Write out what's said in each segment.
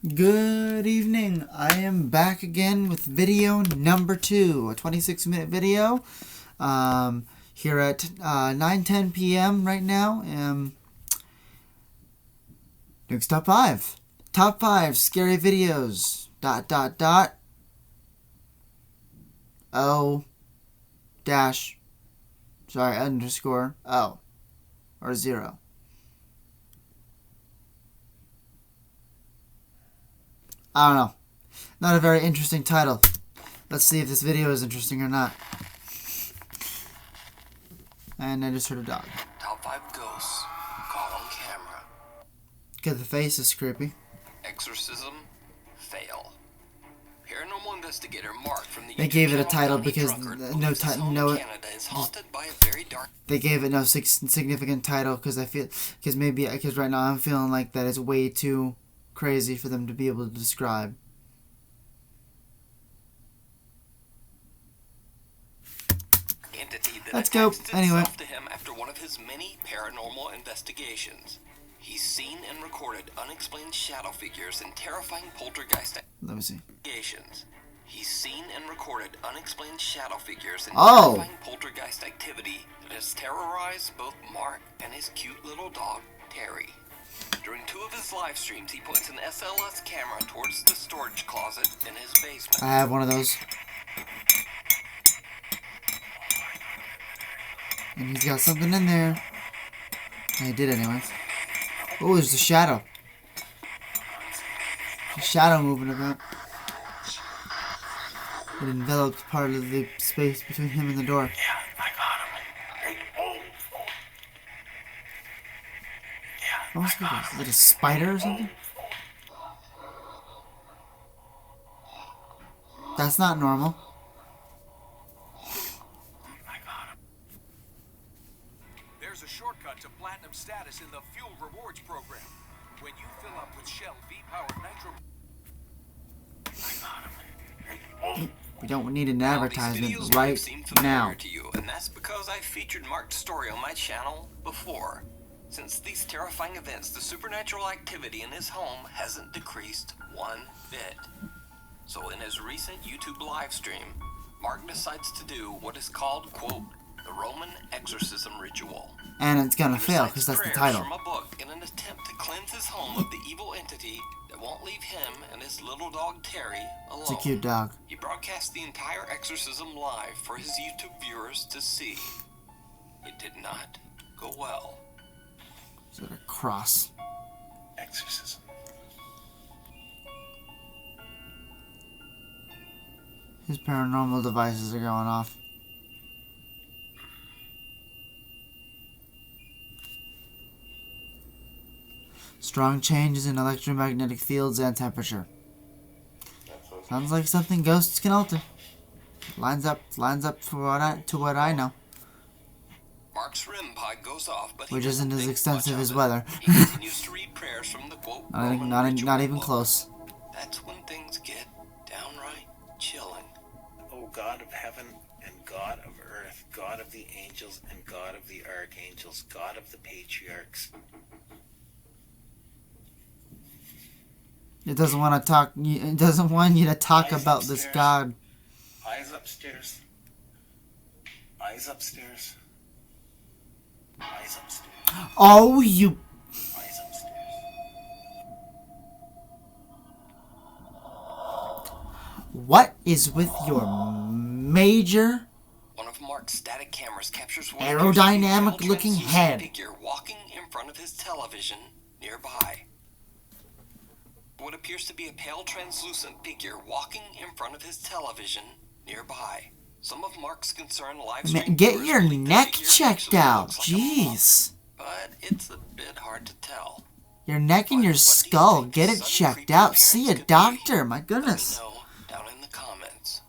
Good evening. I am back again with video number 2, a 26-minute video. Here at 9:10 p.m. right now. Next top 5. Top 5 scary videos. ... O dash. Sorry, underscore O or 0. I don't know. Not a very interesting title. Let's see if this video is interesting or not. And I just heard a dog. Top 5 ghosts caught on camera. Okay, the face is creepy. Exorcism fail. Paranormal investigator Mark from the They gave it a title because they gave it no significant title because right now I'm feeling like that is way too crazy for them to be able to describe. Let's go. Anyway. To him after one of his many paranormal investigations. He's seen and recorded unexplained shadow figures and terrifying poltergeist investigations. He's seen and recorded unexplained shadow figures and terrifying poltergeist activity that has terrorized both Mark and his cute little dog, Terry. During 2 of his live streams, he points an SLS camera towards the storage closet in his basement. I have one of those. And he's got something in there. I did anyway. Oh, there's a shadow. A shadow moving about. It enveloped part of the space between him and the door. Yeah, I got him. What was it? Is it a spider or something? That's not normal. There's a shortcut to platinum status in the Fuel Rewards program. When you fill up with Shell V-Powered Nitro... We don't need an advertisement right now. To you, and that's because I featured Mark's story on my channel before. Since these terrifying events, the supernatural activity in his home hasn't decreased one bit. So in his recent YouTube live stream, Mark decides to do what is called, quote, the Roman exorcism ritual. And it's gonna fail because that's the title. From a book in an attempt to cleanse his home of the evil entity that won't leave him and his little dog Terry alone. It's a cute dog. He broadcast the entire exorcism live for his YouTube viewers to see. It did not go well. Is it a cross? Exorcism. His paranormal devices are going off. Strong changes in electromagnetic fields and temperature. Sounds like something ghosts can alter. Lines up to what I know. Mark's REM pod goes off, but which isn't as extensive as weather. He continues to read prayers from the quote. Not even close. That's when things get downright chilling. O God of heaven and God of earth, God of the angels and God of the archangels, God of the patriarchs. It doesn't want to talk. It doesn't want you to talk about upstairs. This God. Eyes upstairs. Eyes upstairs. Eyes upstairs. Oh, you. Eyes upstairs. What is with your major One of Mark's static cameras captures one aerodynamic-looking head? Figure walking in front of his television nearby. What appears to be a pale translucent figure walking in front of his television nearby. Some of Mark's concerned live stream Get viewers your believe the neck figure checked actually out. looks like a monk, Jeez. but it's a bit hard to tell. Your neck and your skull. Get it checked out. See a doctor. My goodness. Let me know down in the comments.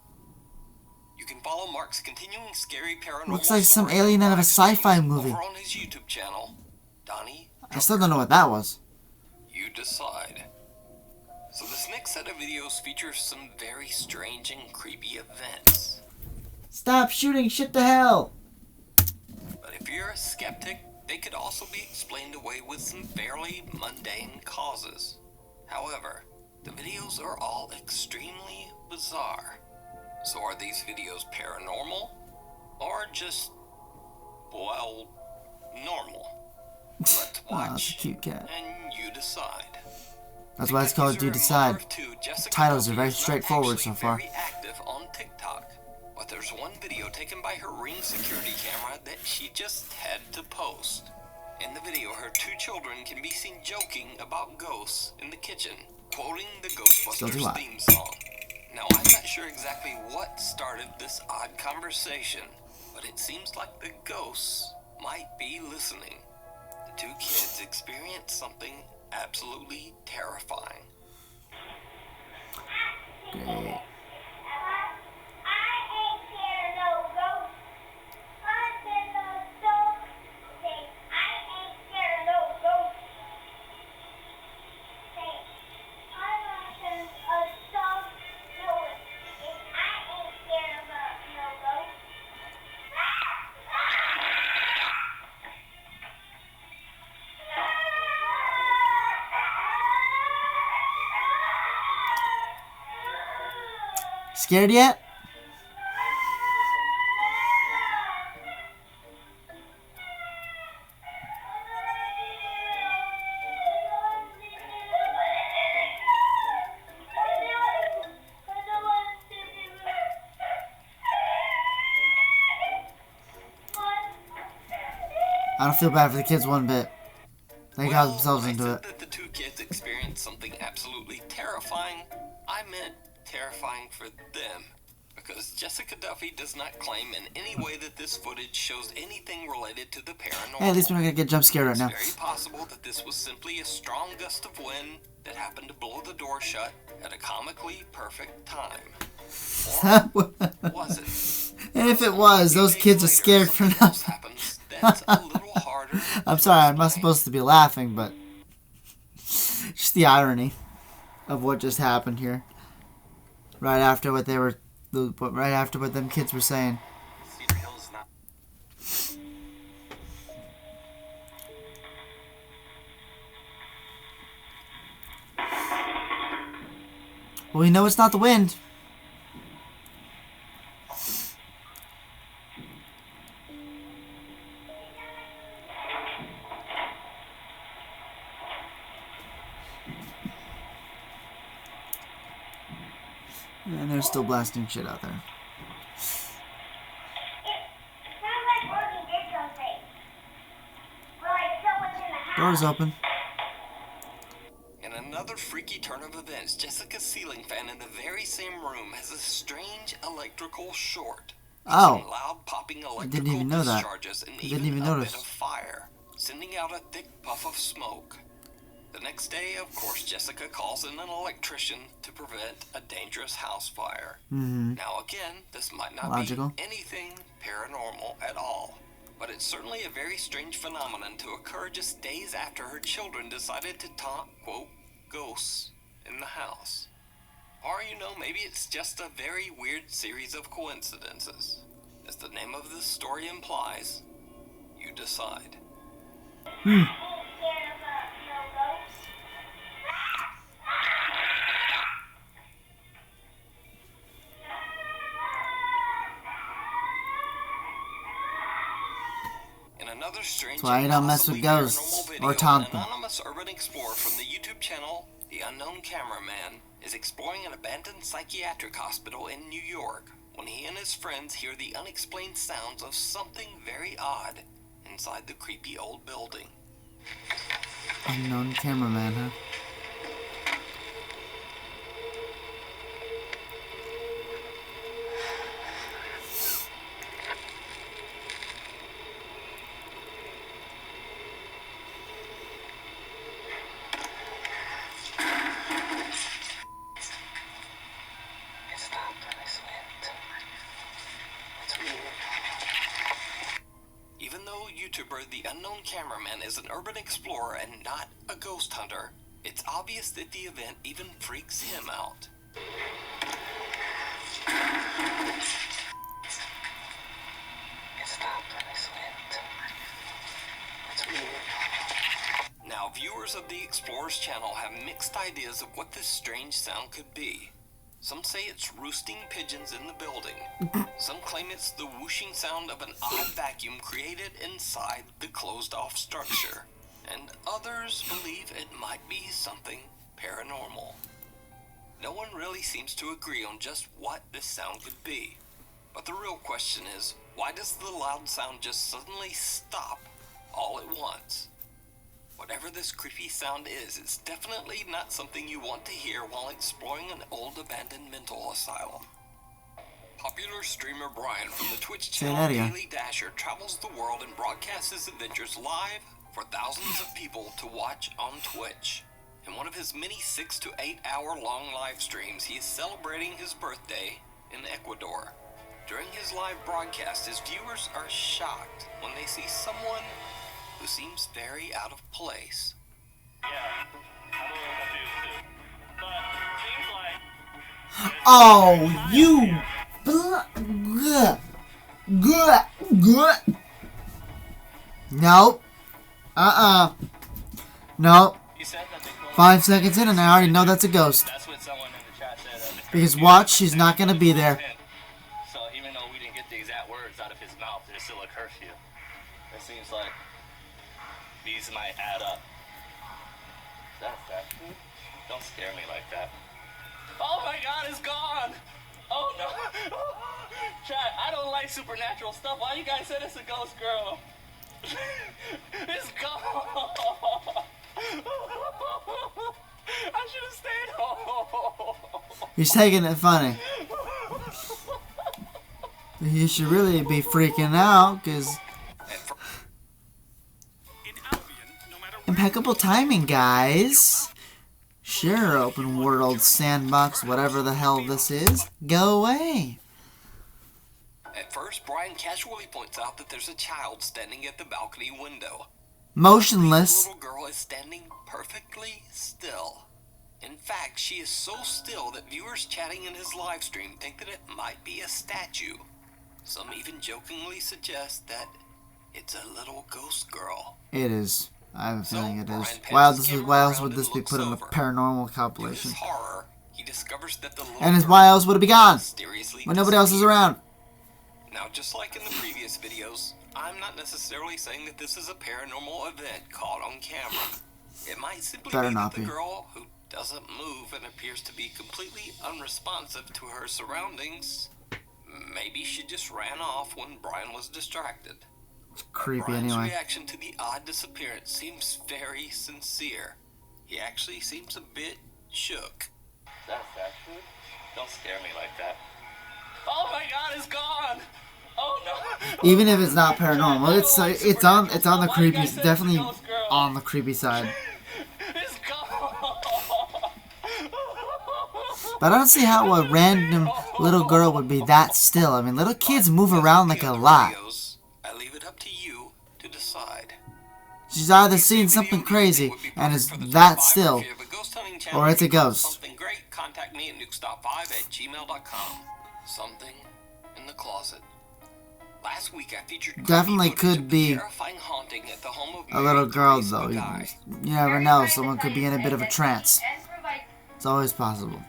You can follow Mark's continuing scary paranormal Looks like some stories alien out of a live streams sci-fi movie. over on his YouTube channel, Donnie. I still don't know what that was. You decide. So this next set of videos features some very strange and creepy events. Stop shooting shit to hell. But if you're a skeptic, they could also be explained away with some fairly mundane causes. However, the videos are all extremely bizarre. So are these videos paranormal? Or just, well, normal? Let's Oh, that's a watch cute cat. and you decide. That's why it's called You Decide. Titles are very straightforward so far. Very active on TikTok, but there's one video taken by her Ring security camera that she just had to post. In the video, her 2 children can be seen joking about ghosts in the kitchen, quoting the Ghostbusters theme song. Now, I'm not sure exactly what started this odd conversation, but it seems like the ghosts might be listening. The 2 kids experienced something absolutely terrifying. Great. Scared yet? I don't feel bad for the kids one bit. They got themselves into it. That the 2 kids experienced something absolutely terrifying, I meant terrifying for them. Because Jessica Duffy does not claim in any way that this footage shows anything related to the paranormal. Hey, at least we're not gonna get jump scared right now. It's very possible that this was simply a strong gust of wind that happened to blow the door shut at a comically perfect time. Or was it? And if it was, those kids are scared for nothing. That's a little harder. I'm sorry, I'm not supposed to be laughing, but just the irony of what just happened here. Right after what they were, right after what them kids were saying. Cedar Hill's not. Well, we know it's not the wind. And they're still blasting shit out there. Door's open. In another freaky turn of events, Jessica's ceiling fan in the very same room has a strange electrical short. Oh. Some loud popping electrical didn't even know that. discharges and I didn't even notice. a bit of fire, sending out a thick puff of smoke. The next day, of course, Jessica calls in an electrician to prevent a dangerous house fire. Now again, this might not Logical. be anything paranormal at all, but it's certainly a very strange phenomenon to occur just days after her children decided to taunt, quote, ghosts in the house. Or, maybe it's just a very weird series of coincidences. As the name of this story implies, you decide. In another strange That's why you don't mess with ghosts or taunt them. An anonymous urban explorer from the YouTube channel The Unknown Cameraman is exploring an abandoned psychiatric hospital in New York when he and his friends hear the unexplained sounds of something very odd inside the creepy old building. Unknown cameraman, huh? Even though YouTuber The Unknown Cameraman is an urban explorer and not a ghost hunter, it's obvious that the event even freaks him out. Now, viewers of the Explorers channel have mixed ideas of what this strange sound could be. Some say it's roosting pigeons in the building. Some claim it's the whooshing sound of an odd vacuum created inside the closed-off structure. And others believe it might be something paranormal. No one really seems to agree on just what this sound could be. But the real question is, why does the loud sound just suddenly stop all at once? Whatever this creepy sound is, it's definitely not something you want to hear while exploring an old abandoned mental asylum. Popular streamer Brian from the Twitch channel Daily Dasher travels the world and broadcasts his adventures live for thousands of people to watch on Twitch. In one of his many 6 to 8 hour long live streams, he is celebrating his birthday in Ecuador. During his live broadcast, his viewers are shocked when they see someone who seems very out of place. Yeah, I'm a little confused too. But seems like... Oh, you... Nope. Nope. You said that they closed 5 seconds in and I already know that's a ghost. That's what someone in the chat said. Because watch, she's not gonna be there. So even though we didn't get the exact words out of his mouth, there's still a curfew. It seems like these might add up. That's that. Don't scare me like that. Oh my God, it's gone! Oh no! Chat, I don't like supernatural stuff. Why you guys said it's a ghost girl? It's gone! I should have stayed home. He's taking it funny. You should really be freaking out, because... Impeccable timing, guys. Sure, open world, sandbox, whatever the hell this is. Go away. At first, Brian casually points out that there's a child standing at the balcony window. Motionless. The little girl is standing perfectly still. In fact, she is so still that viewers chatting in his live stream think that it might be a statue. Some even jokingly suggest that it's a little ghost girl. It is. I have a feeling it is. Brian Why else would this be put in a paranormal To compilation? his horror, he discovers that the little And his girl why else would it be gone mysteriously when nobody else is disappeared. around? Now, just like in the previous videos, I'm not necessarily saying that this is a paranormal event caught on camera. It might simply Better be not that the be. girl who doesn't move and appears to be completely unresponsive to her surroundings, maybe she just ran off when Brian was distracted. Creepy Brian's anyway. reaction to the odd disappearance seems very sincere. He actually seems a bit shook. That's actually. Don't scare me like that. Oh my God, it's gone! Oh no! Even if it's not paranormal, it's on the creepy, definitely on the creepy side. It's gone! But I don't see how a random little girl would be that still. I mean, little kids move around like a lot. I leave it up to you to decide. She's either seen something crazy and is that still, or it's a ghost. Something great, contact me at nukestop5@gmail.com. Something in the closet. Last week I featured Definitely could be terrifying haunting at the home of a little Mary girl Therese though. Mackay. You never know. Someone could be in a bit of a trance. It's always possible.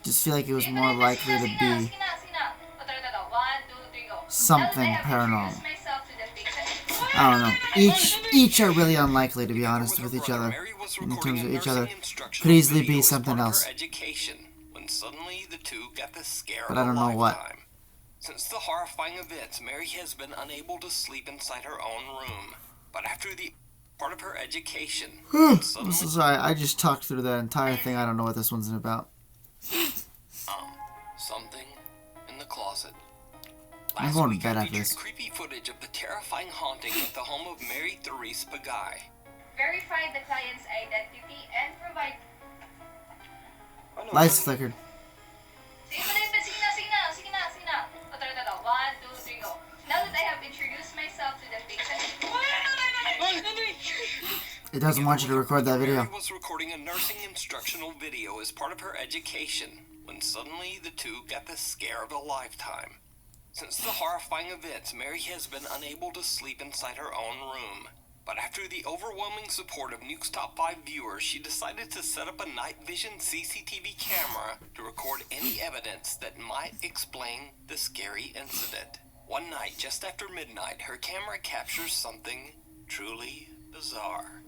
Just feel like it was more likely to be something paranormal. I don't know. Each are really unlikely, to be honest with each other. Mary was In recording terms of a each other, nursing instructional could easily video be as something part of else. her education, when suddenly the two got the scare But of I don't a know what. lifetime. Since the horrifying events, Mary has been unable to sleep inside her own room. But after the part of her education, I'm suddenly, so sorry. I just talked through that entire thing. I don't know what this one's about. something in the closet. I'm Last going to week bed I after featured this. creepy footage of the terrifying haunting at the home of Mary Therese Pagay. Verify the client's identity and provide... Lights flickered. Sige na. O, tara. 1, 2, 3, go. Now that I have introduced myself to the patient... It doesn't want you to record that video. Mary was recording a nursing instructional video as part of her education when suddenly the two got the scare of a lifetime. Since the horrifying events, Mary has been unable to sleep inside her own room. But after the overwhelming support of Nuke's top 5 viewers, she decided to set up a night vision CCTV camera to record any evidence that might explain the scary incident. One night, just after midnight, her camera captures something truly bizarre.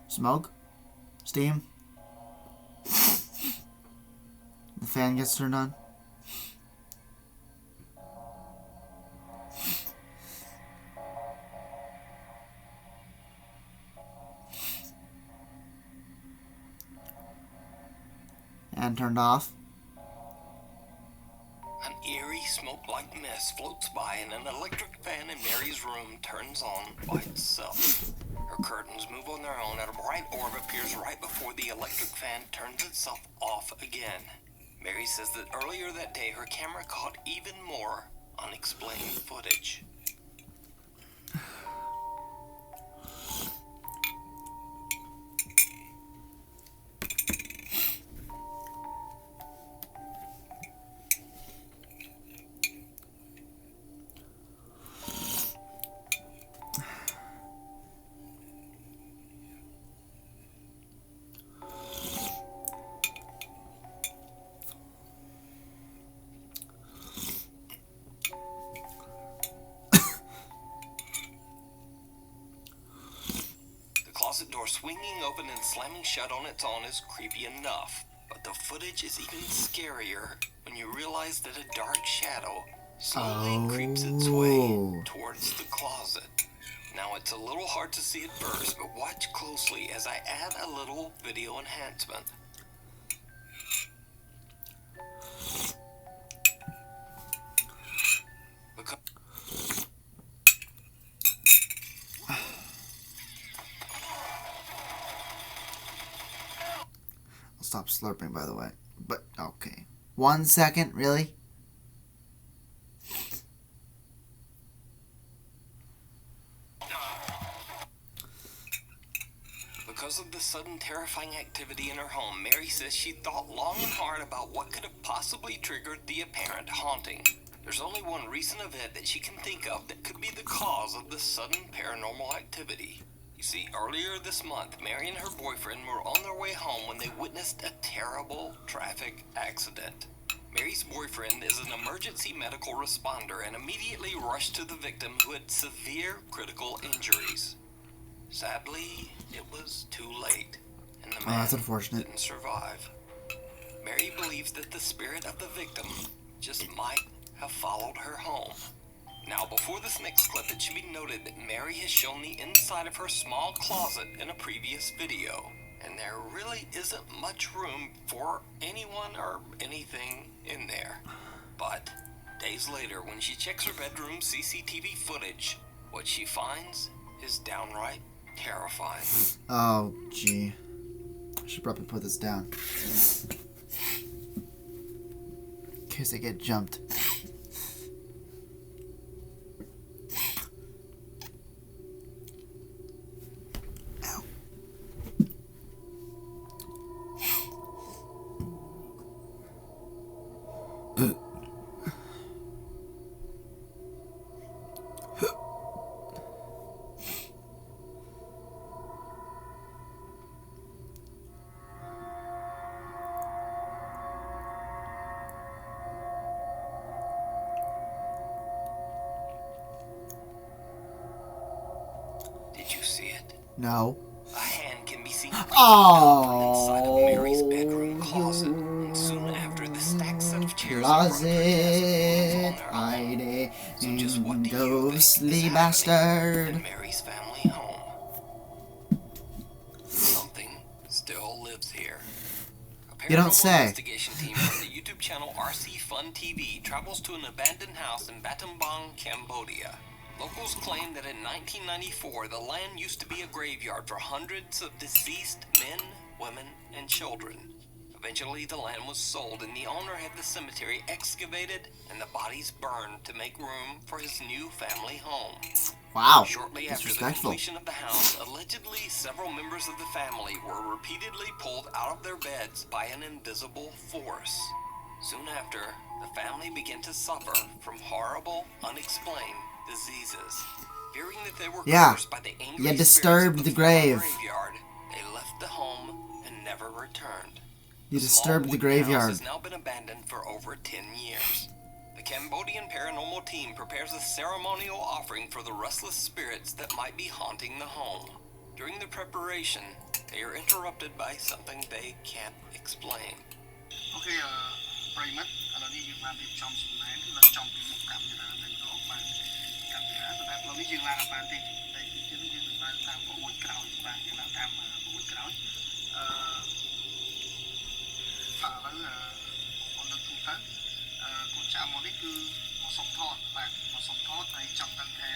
Smoke? Steam? The fan gets turned on. And turned off. An eerie smoke-like mist floats by and an electric fan in Mary's room turns on by itself. Her curtains move on their own and a bright orb appears right before the electric fan turns itself off again. Mary says that earlier that day her camera caught even more unexplained footage. Closet door swinging open and slamming shut on its own is creepy enough, but the footage is even scarier when you realize that a dark shadow slowly creeps its way towards the closet. Now it's a little hard to see at first, but watch closely as I add a little video enhancement. Stop slurping, by the way. But, okay. 1 second, really? Because of the sudden terrifying activity in her home, Mary says she thought long and hard about what could have possibly triggered the apparent haunting. There's only one recent event that she can think of that could be the cause of the sudden paranormal activity. You see, earlier this month, Mary and her boyfriend were on their way home when they witnessed a terrible traffic accident. Mary's boyfriend is an emergency medical responder and immediately rushed to the victim who had severe critical injuries. Sadly, it was too late, and the man that's unfortunate. didn't survive. Mary believes that the spirit of the victim just might have followed her home. Now, before this next clip, it should be noted that Mary has shown the inside of her small closet in a previous video, and there really isn't much room for anyone or anything in there. But days later, when she checks her bedroom CCTV footage, what she finds is downright terrifying. Oh, gee. I should probably put this down. In case I get jumped. No. A hand can be seen Oh, inside of Mary's bedroom closet. And soon after, the stacked set of chairs closet hiding, so just what do you think ghostly is bastard. in Mary's family home? Something still lives here. A You don't paranormal say. Investigation team from the YouTube channel RC Fun TV travels to an abandoned house in Battambang, Cambodia. Locals claim that in 1994, the land used to be a graveyard for hundreds of deceased men, women, and children. Eventually, the land was sold, and the owner had the cemetery excavated and the bodies burned to make room for his new family home. Wow. Shortly after the Disrespectful. completion of the house, allegedly several members of the family were repeatedly pulled out of their beds by an invisible force. Soon after, the family began to suffer from horrible, unexplained diseases. Fearing that they were cursed by the angry You spirits disturbed of the grave. graveyard, they left the home and never returned. You The disturbed small the wooden house graveyard. has now been abandoned for over 10 years. The Cambodian paranormal team prepares a ceremonial offering for the restless spirits that might be haunting the home. During the preparation, they are interrupted by something they can't explain. អូខេប្រិមិត្តឥឡូវនេះយើងបានរៀបចំសំណែននៅចំពីមុខកាមេរ៉ាតែម្ដងបាទកាមេរ៉ាតែឥឡូវនេះយើងឡើងអត់បានទេតែជាងយើងឡើងតាមប្រអួតក្រោយបាទយើងឡើងតាមប្រអួតក្រោយឥឡូវបងនឹកទូទៅកូនចៅមកនេះគឺមកសុំថតបាទមកសុំថតហើយចង់ដឹងថា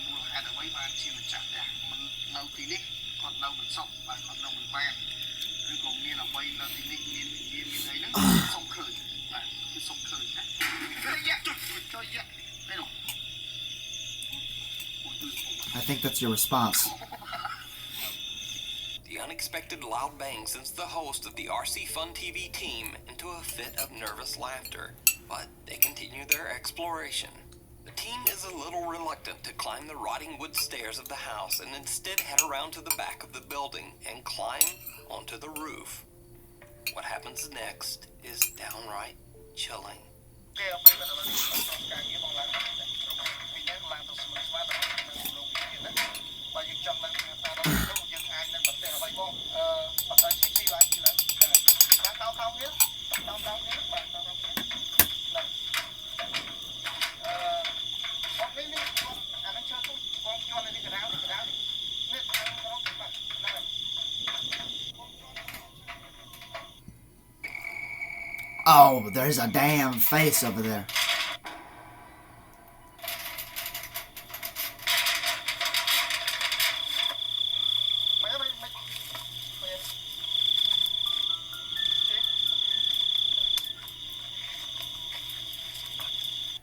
មូលហេតុអ្វីបានជាម្ចាស់ផ្ទះមិននៅទីនេះគាត់នៅមិនសក់បាទគាត់នៅមិនបានឬក៏មានអ្វីនៅទីនេះមានអីហ្នឹងសុំឃើញបាទគឺសុំឃើញណាយ៉ាចូលយ៉ានេះនោះ I think that's your response. The unexpected loud bang sends the host of the RC Fun TV team into a fit of nervous laughter, but they continue their exploration. The team is a little reluctant to climb the rotting wood stairs of the house and instead head around to the back of the building and climb onto the roof. What happens next is downright chilling. Oh, there's a damn face over there.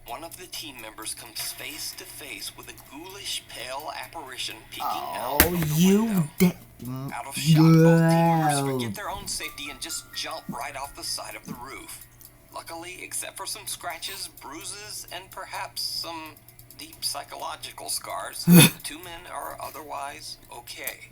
One of the team members comes face to face with a ghoulish, pale apparition peeking out Oh, of the you window. Out of shock, both team members forget their own safety and just jump right off the side of the roof. Luckily, except for some scratches, bruises, and perhaps some deep psychological scars, the two men are otherwise okay.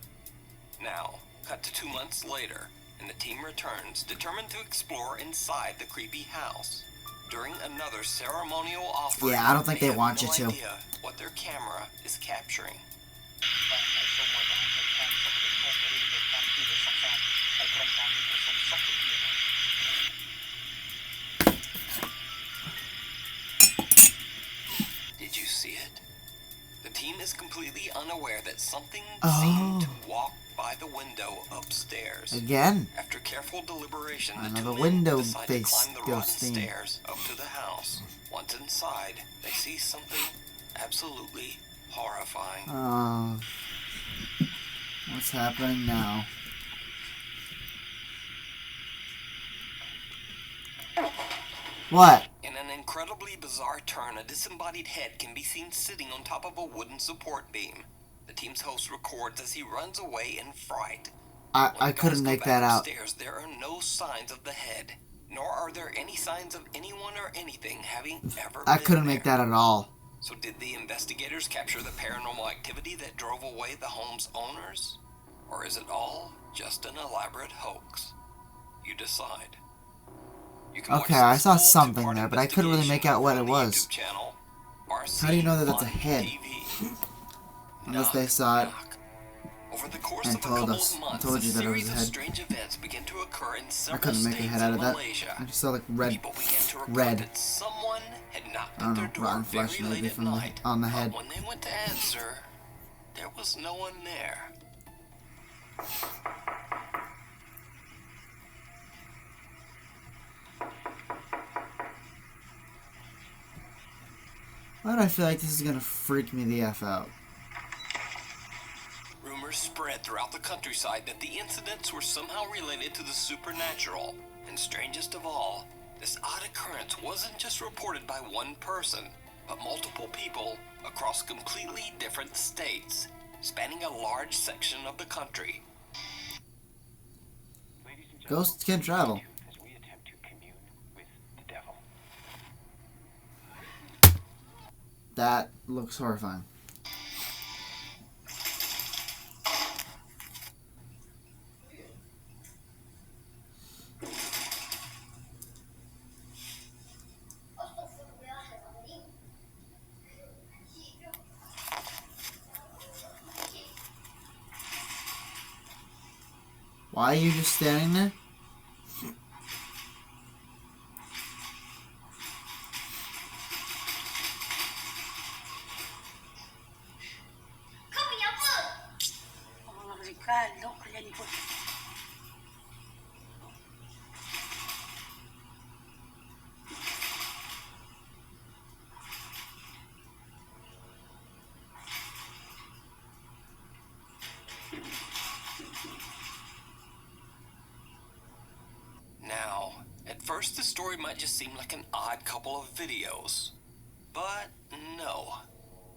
Now, cut to 2 months later, and the team returns, determined to explore inside the creepy house. During another ceremonial offering, Yeah, I don't think they want have you no to. idea what their camera is capturing. Did you see it? The team is completely unaware that something seemed to walk by the window upstairs. Again? After careful deliberation, the Another two men window decide to face climb the rotten ghost theme. stairs up to the house. Once inside, they see something absolutely horrifying. Oh. What's happening now? What? In an incredibly bizarre turn, a disembodied head can be seen sitting on top of a wooden support beam. The team's host records as he runs away in fright. I When couldn't guys go make back that out. upstairs, there are no signs of the head, nor are there any signs of anyone or anything having ever I been couldn't make there. that at all. So did the investigators capture the paranormal activity that drove away the home's owners? Or is it all just an elaborate hoax? You decide. You can Okay, watch I this saw full something two-part there, but I couldn't really make out what it investigation was. on the YouTube channel, RC How do you know that that's a Fun head? TV. Unless they Knock, saw it knock. Over the course and of a told couple us. of I months, told you that it series was a of head. strange events begin to occur in I several couldn't make a states head out in of that. Malaysia. I just saw like red. People began to report red. that someone had knocked I don't at their know, door rotten very flesh late maybe at from the, night. on the But head. when they went to answer, there was no one there. Why do I feel like this is gonna freak me the F out? Rumors spread throughout the countryside that the incidents were somehow related to the supernatural. And strangest of all, this odd occurrence wasn't just reported by one person, but multiple people across completely different states, spanning a large section of the country. Ghosts can travel. As we attempt to commune with That looks horrifying. Why are you just standing there? Now, at first the story might just seem like an odd couple of videos. But no.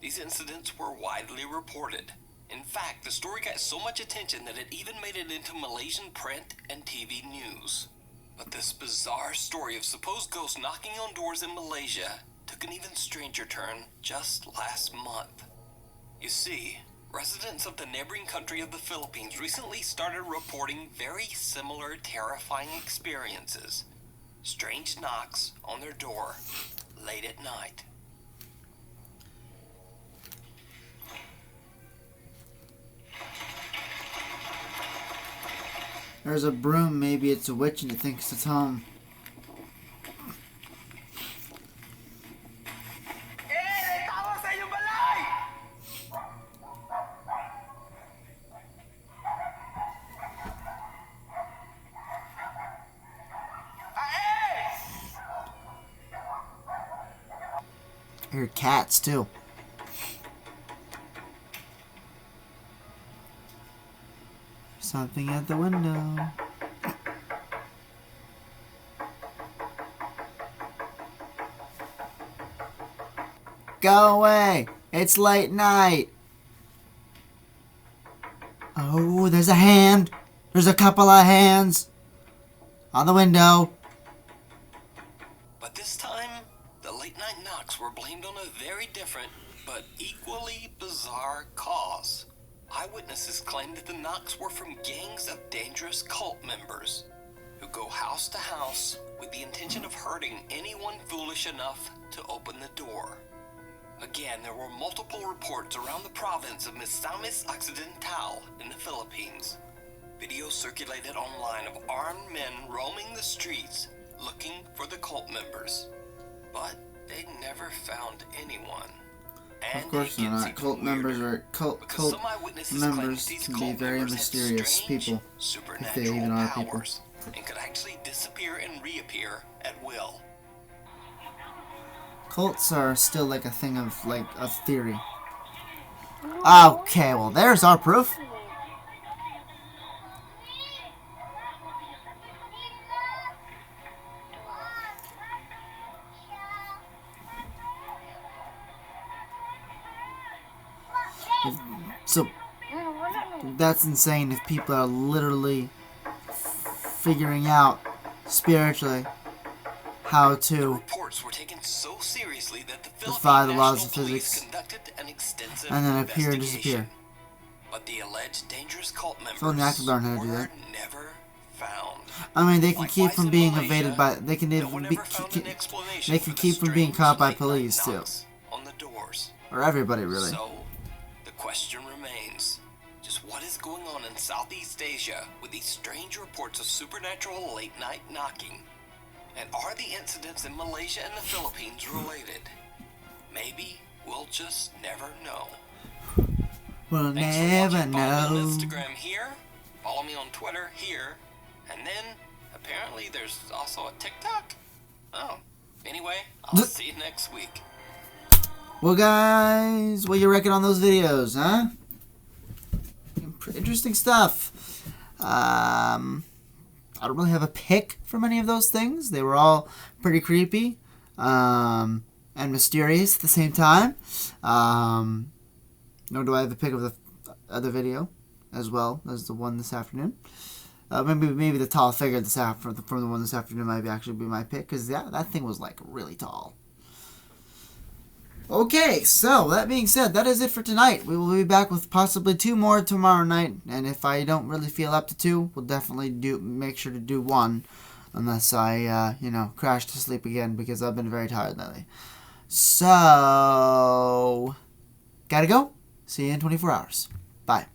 These incidents were widely reported. In fact, the story got so much attention that it even made it into Malaysian print and TV news. But this bizarre story of supposed ghosts knocking on doors in Malaysia took an even stranger turn just last month. You see, residents of the neighboring country of the Philippines recently started reporting very similar terrifying experiences. Strange knocks on their door late at night. There's a broom, maybe it's a witch and it thinks it's home. I hear cats too. Something at the window. Go away! It's late night! Oh, there's a hand! There's a couple of hands! On the window. But this time, the late night knocks were blamed on a very different, but equally bizarre cause. Eyewitnesses claimed that the knocks were from gangs of dangerous cult members who go house to house with the intention of hurting anyone foolish enough to open the door. Again, there were multiple reports around the province of Misamis Occidental in the Philippines. Videos circulated online of armed men roaming the streets looking for the cult members. But they never found anyone. Of course not. Cult members are cult members can be very mysterious people, if they even are people. And could actually disappear and reappear at will. Cults are still like a thing of like a theory. Okay, well there's our proof. So, that's insane if people are literally figuring out spiritually how to reports were taken so seriously that the defy the laws of National physics Police conducted an extensive and then appear and investigation. disappear. But the alleged dangerous cult members So only I could learn how to do were that. never found. I mean, they can keep Likewise from in being Malaysia, evaded by. They can no even one be. ever found an explanation They for can the keep from being strange caught by late-night police too, knocks on the doors. or everybody really. So, the question remains, just what is going on in Southeast Asia with these strange reports of supernatural late-night knocking? And are the incidents in Malaysia and the Philippines related? Maybe we'll just never know. We'll Thanks for never watching. Follow me on know. Instagram here. Follow me on Twitter here. And then, apparently, there's also a TikTok. Oh. Anyway, I'll see you next week. Well, guys, what you reckon on those videos, huh? Interesting stuff. I don't really have a pick from any of those things. They were all pretty creepy and mysterious at the same time. Nor do I have a pick of the other video as well as the one this afternoon. Maybe the tall figure from the one this afternoon might actually be my pick, because that thing was like really tall. Okay, so that being said, that is it for tonight. We will be back with possibly 2 more tomorrow night, and if I don't really feel up to 2, we'll definitely make sure to do 1, unless I, crash to sleep again, because I've been very tired lately. So, gotta go. See you in 24 hours. Bye.